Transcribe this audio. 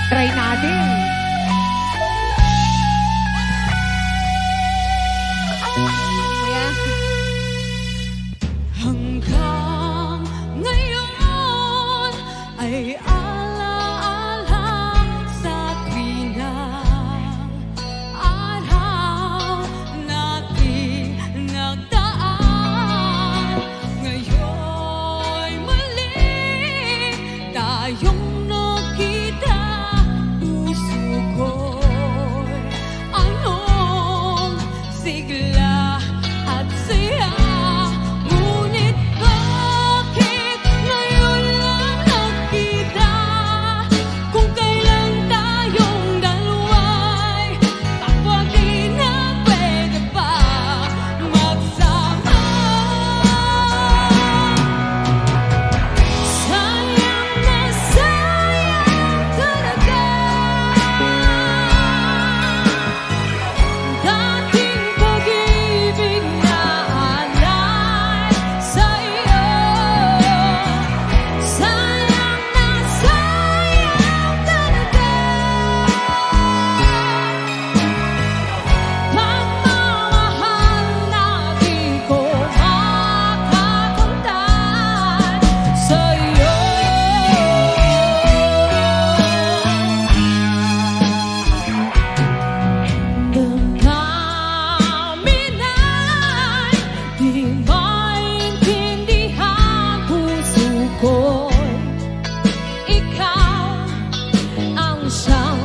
Try natin. Ayan. Hanggang ngayon ay alaala sa tuwina araw nating nagdaan. Ngayon'y muli tayong nagkita. Puso ko'y anong sigla at saya. Ngunit bakit ngayon lang nagkita? Kung kailan tayong dalawa'y kapag di na pwede pa magsama. Sayang na sayang talaga dating pag-ibig na alay sa iyo. Sayang na sayang talaga pagmamahal na di ko makakamtan sa iyo. Damdamin ay di maintindihan. Puso ko'y ikaw ang siyang